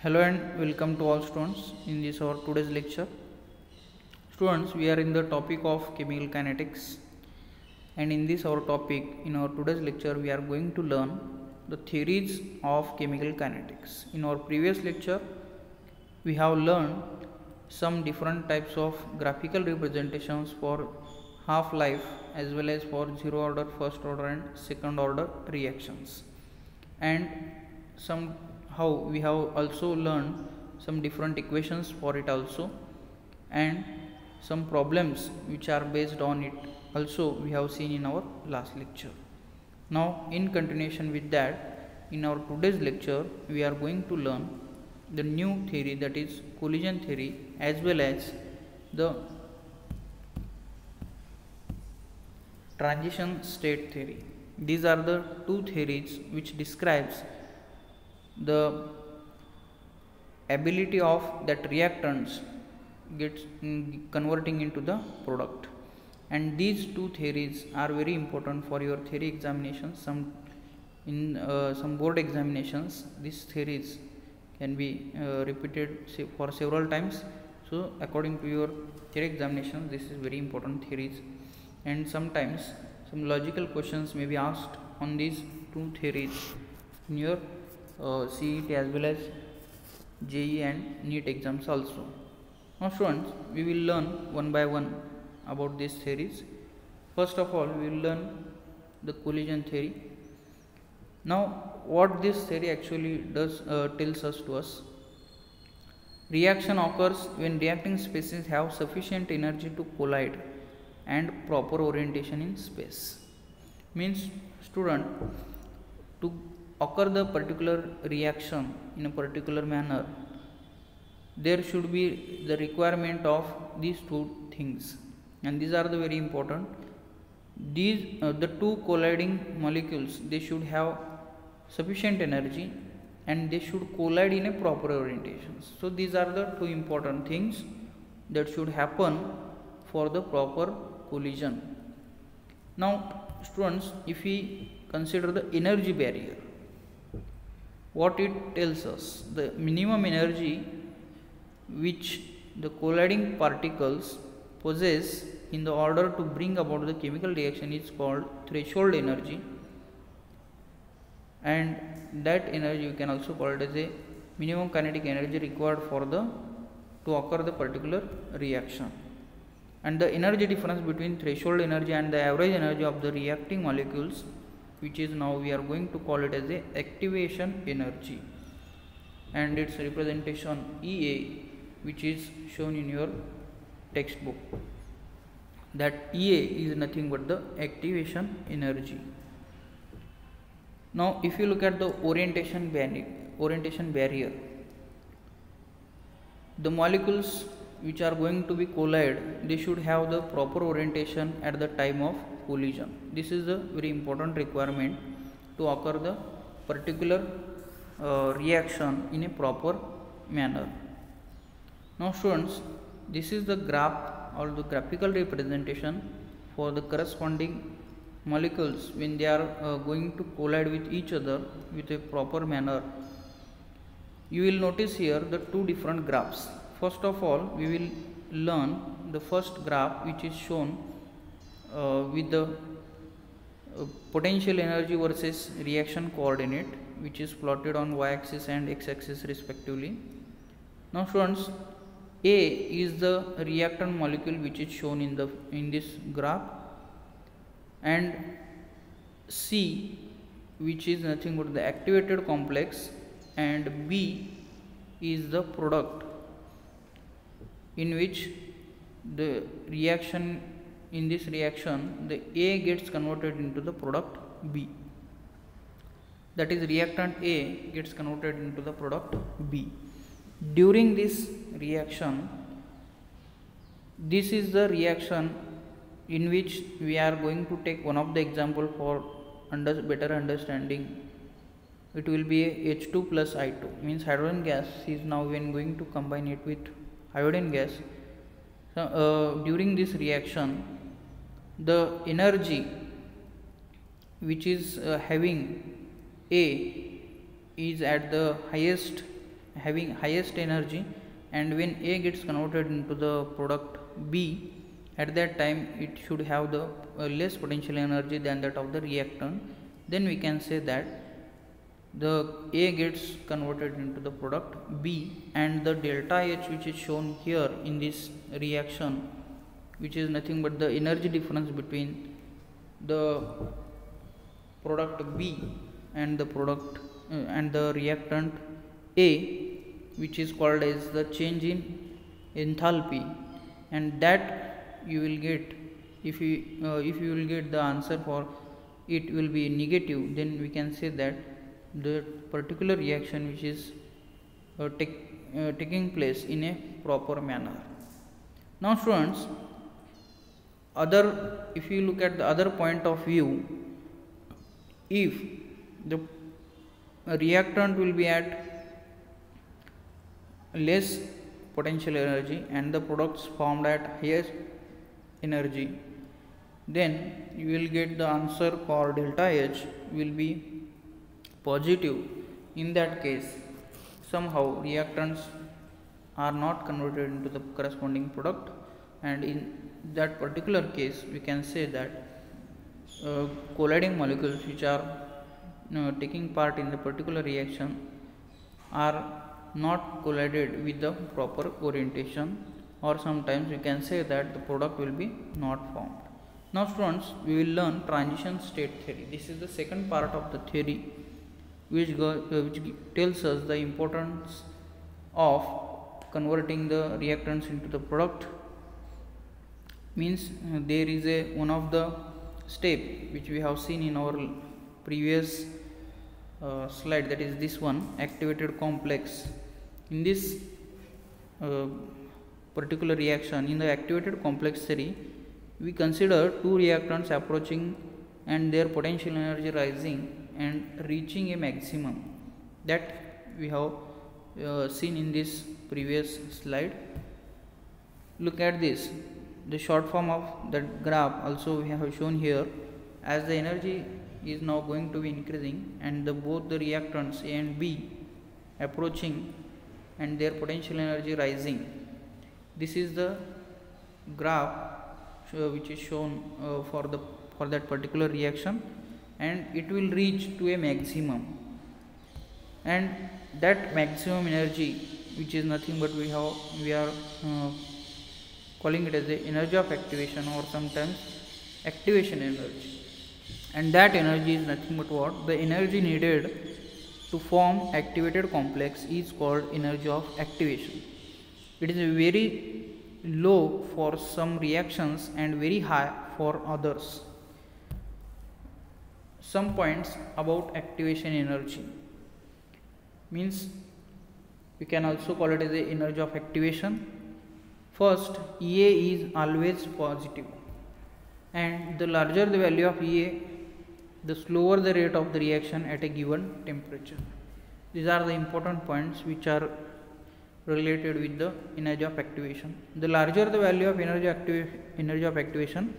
Hello and welcome to all students in this our today's lecture. Students, we are in the topic of chemical kinetics, and in this our topic in our today's lecture we are going to learn the theories of chemical kinetics. In our previous lecture we have learned some different types of graphical representations for half life as well as for zero order, first order and second order reactions, and somehow we have also learned some different equations for it also, and some problems which are based on it also we have seen in our last lecture. Now in continuation with that, in our today's lecture we are going to learn the new theory, that is collision theory, as well as the transition state theory. These are the two theories which describes the ability of that reactants gets converting into the product, and these two theories are very important for your theory examinations. Some board examinations these theories can be repeated for several times. So according to your theory examination, this is very important theories, and sometimes some logical questions may be asked on these two theories in your CET as well as JEE and NEET exams also. Now students, we will learn one by one about these theories. First of all, we will learn the collision theory. Now what this theory actually does tells us to us: reaction occurs when reacting species have sufficient energy to collide and proper orientation in space. Means student, to occur the particular reaction in a particular manner, there should be the requirement of these two things, and these are the very important. These the two colliding molecules, they should have sufficient energy and they should collide in a proper orientation. So these are the two important things that should happen for the proper collision. Now students, if we consider the energy barrier, what it tells us, the minimum energy which the colliding particles possess in the order to bring about the chemical reaction is called threshold energy, and that energy you can also call it as a minimum kinetic energy required for the to occur the particular reaction. And the energy difference between threshold energy and the average energy of the reacting molecules, which is now we are going to call it as a activation energy, and its representation EA, which is shown in your textbook. That EA is nothing but the activation energy. Now if you look at the orientation barrier, the molecules which are going to be collide, they should have the proper orientation at the time of collision. This is a very important requirement to occur the particular reaction in a proper manner. Now students, this is the graph or the graphical representation for the corresponding molecules when they are going to collide with each other with a proper manner. You will notice here the two different graphs. First of all, we will learn the first graph, which is shown with the potential energy versus reaction coordinate, which is plotted on y-axis and x-axis respectively. Now students, A is the reactant molecule which is shown in this graph, and C, which is nothing but the activated complex, and B is the product in which the reaction, in this reaction the A gets converted into the product B. That is, reactant A gets converted into the product B. During this reaction, this is the reaction in which we are going to take one of the example for better understanding. It will be a H2 plus I2, means hydrogen gas is now when going to combine it with iodine gas. So, during this reaction, the energy which is having A is at the highest having highest energy, and when A gets converted into the product B, at that time it should have the less potential energy than that of the reactant. Then we can say that the A gets converted into the product B, and the delta H, which is shown here in this reaction, which is nothing but the energy difference between the product B and the product and the reactant A, which is called as the change in enthalpy, and that you will get if you will get the answer for it will be negative, then we can say that the particular reaction which is taking place in a proper manner. Now students, if you look at the other point of view, if the reactant will be at less potential energy and the products formed at highest energy, then you will get the answer for delta H will be positive. In that case, somehow reactants are not converted into the corresponding product, and in that particular case we can say that colliding molecules which are taking part in the particular reaction are not collided with the proper orientation, or sometimes we can say that the product will be not formed. Now students, we will learn transition state theory. This is the second part of the theory which tells us the importance of converting the reactants into the product. Means there is one of the step which we have seen in our previous slide, that is this one, activated complex. In this particular reaction, in the activated complex theory, we consider two reactants approaching and their potential energy rising and reaching a maximum, that we have seen in this previous slide. Look at this, the short form of that graph also we have shown here. As the energy is now going to be increasing and both the reactants A and B approaching and their potential energy rising, this is the graph which is shown for that particular reaction, and it will reach to a maximum, and that maximum energy, which is nothing but we are calling it as the energy of activation or sometimes activation energy, and that energy is nothing but what? The energy needed to form activated complex is called energy of activation. It is very low for some reactions and very high for others. Some points about activation energy, means we can also call it as the energy of activation. First, EA is always positive, and the larger the value of EA, the slower the rate of the reaction at a given temperature. These are the important points which are related with the energy of activation. The larger the value of energy of activation,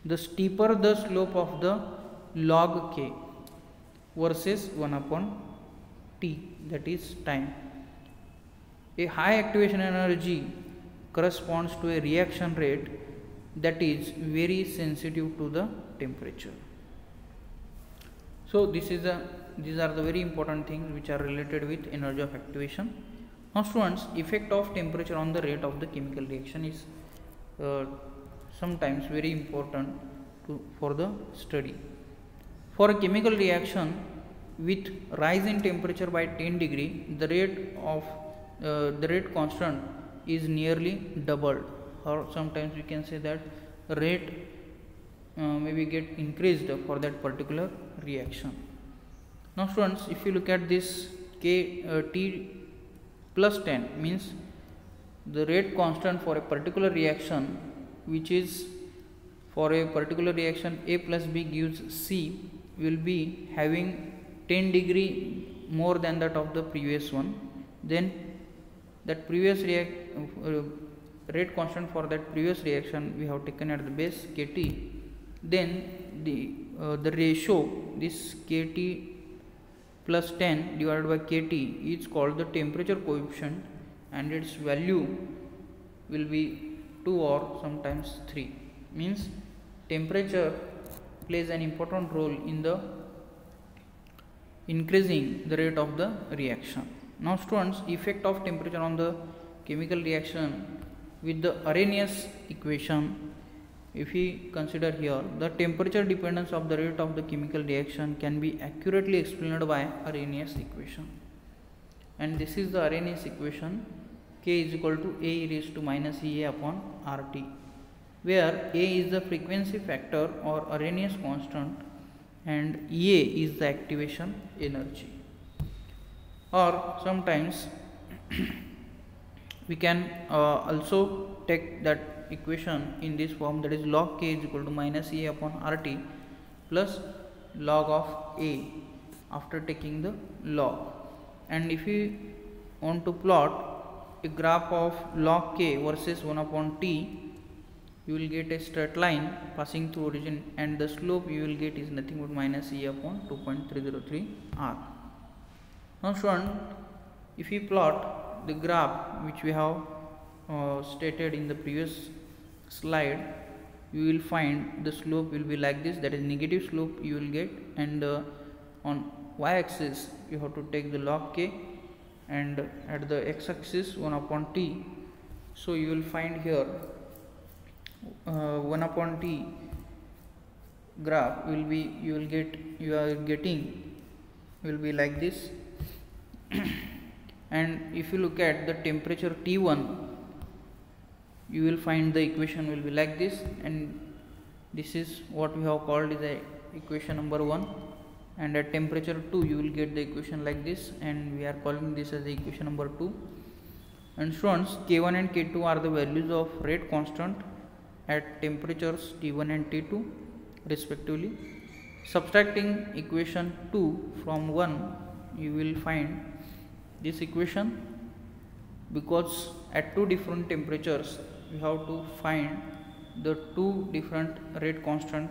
the steeper the slope of the log K versus 1 upon T, that is time. A high activation energy corresponds to a reaction rate that is very sensitive to the temperature. So these are the very important things which are related with energy of activation. Now students, effect of temperature on the rate of the chemical reaction is sometimes very important for the study. For a chemical reaction with rise in temperature by 10 degree, the rate constant is nearly doubled, or sometimes we can say that rate maybe get increased for that particular reaction. Now students, if you look at this T plus 10, means the rate constant for a particular reaction, which is for a particular reaction A plus B gives C, will be having 10 degree more than that of the previous one. Then that previous rate constant for that previous reaction we have taken at the base KT. Then the ratio, this KT plus 10 divided by kT is called the temperature coefficient, and its value will be 2 or sometimes 3. Means temperature plays an important role in the increasing the rate of the reaction. Now students, effect of temperature on the chemical reaction with the Arrhenius equation. If we consider here, the temperature dependence of the rate of the chemical reaction can be accurately explained by Arrhenius equation, and this is the Arrhenius equation. K is equal to A e raised to minus EA upon RT, where A is the frequency factor or Arrhenius constant and EA is the activation energy. Or sometimes we can also take that equation in this form, that is log K is equal to minus EA upon RT plus log of A after taking the log. And if we want to plot a graph of log K versus 1 upon T, you will get a straight line passing through origin, and the slope you will get is nothing but minus E upon 2.303 R. Now student, if we plot the graph which we have stated in the previous slide, you will find the slope will be like this, that is negative slope you will get, and on y-axis you have to take the log K, and at the x-axis 1 upon T. So you will find here 1 upon T graph will be, you will be like this. And if you look at the temperature T1, you will find the equation will be like this, and this is what we have called is the equation number 1, and at temperature 2 you will get the equation like this, and we are calling this as the equation number 2. And students, K1 and K2 are the values of rate constant at temperatures T1 and T2 respectively. Subtracting equation 2 from 1, you will find this equation, because at two different temperatures we have to find the two different rate constant.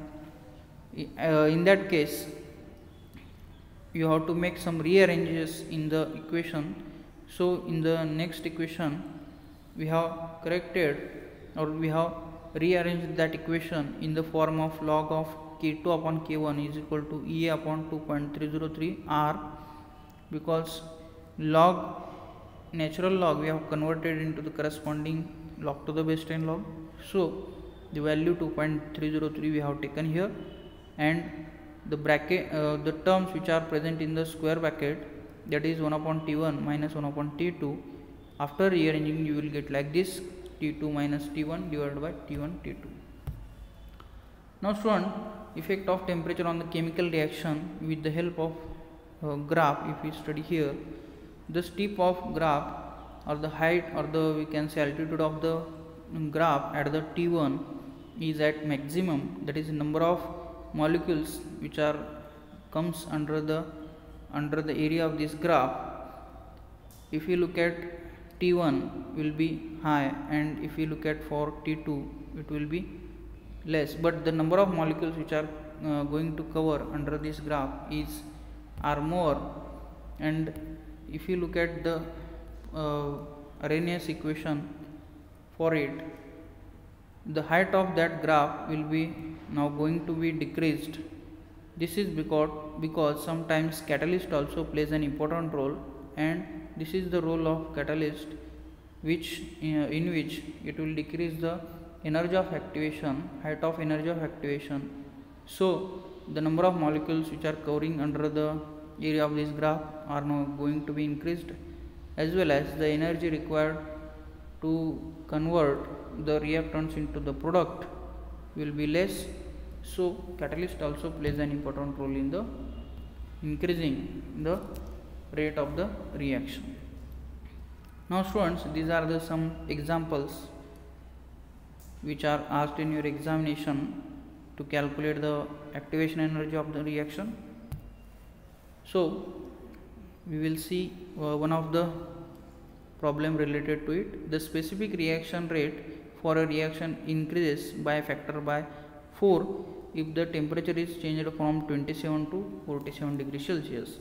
In that case, you have to make some rearranges in the equation. So in the next equation we have corrected, or we have rearranged that equation in the form of log of K2 upon K1 is equal to EA upon 2.303 R, because log, natural log, we have converted into the corresponding log to the base 10 log. So the value 2.303 we have taken here, and the bracket, the terms which are present in the square bracket, that is 1 upon T1 minus 1 upon T2. After rearranging, you will get like this, T2 minus T1 divided by T1 T2. Now student, effect of temperature on the chemical reaction with the help of graph. If we study here, the steep of graph, or the height, or the, we can say, altitude of the graph at the T1 is at maximum, that is number of molecules which are comes under the area of this graph. If you look at T1 will be high, and if you look at for T2 it will be less, but the number of molecules which are going to cover under this graph are more. And if you look at the Arrhenius equation for it, the height of that graph will be now going to be decreased. This is because sometimes catalyst also plays an important role, and this is the role of catalyst, which in which it will decrease the energy of activation, height of energy of activation. So the number of molecules which are covering under the area of this graph are now going to be increased, as well as the energy required to convert the reactants into the product will be less. So catalyst also plays an important role in the increasing the rate of the reaction. Now students, these are the some examples which are asked in your examination to calculate the activation energy of the reaction. So we will see one of the problem related to it. The specific reaction rate for a reaction increases by a factor by 4 if the temperature is changed from 27 to 47 degrees Celsius.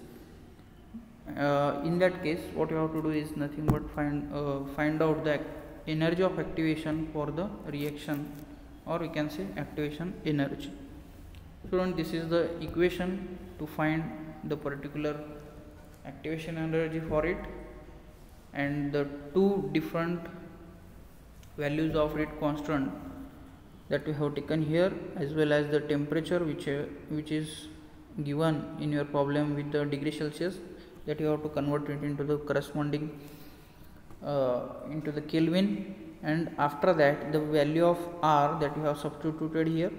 In that case, what you have to do is nothing but find out the energy of activation for the reaction, or we can say activation energy. Student, this is the equation to find the particular activation energy for it, and the two different values of it constant that we have taken here, as well as the temperature which is given in your problem with the degree Celsius, that you have to convert it into the corresponding into the Kelvin, and after that the value of R that you have substituted here.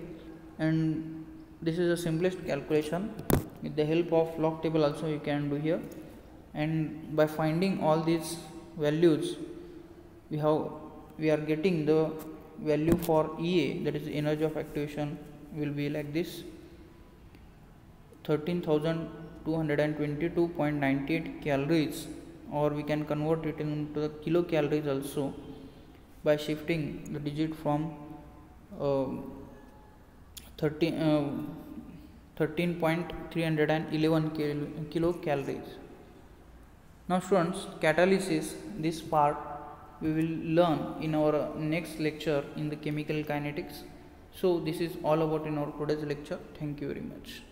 And this is the simplest calculation. With the help of log table also you can do here, and by finding all these values we are getting the value for EA, that is the energy of activation, will be like this: 13,222.98 calories, or we can convert it into the kilocalories also by shifting the digit from 13.311 kilocalories. Now students, catalysis, this part we will learn in our next lecture in the chemical kinetics. So this is all about in our today's lecture. Thank you very much.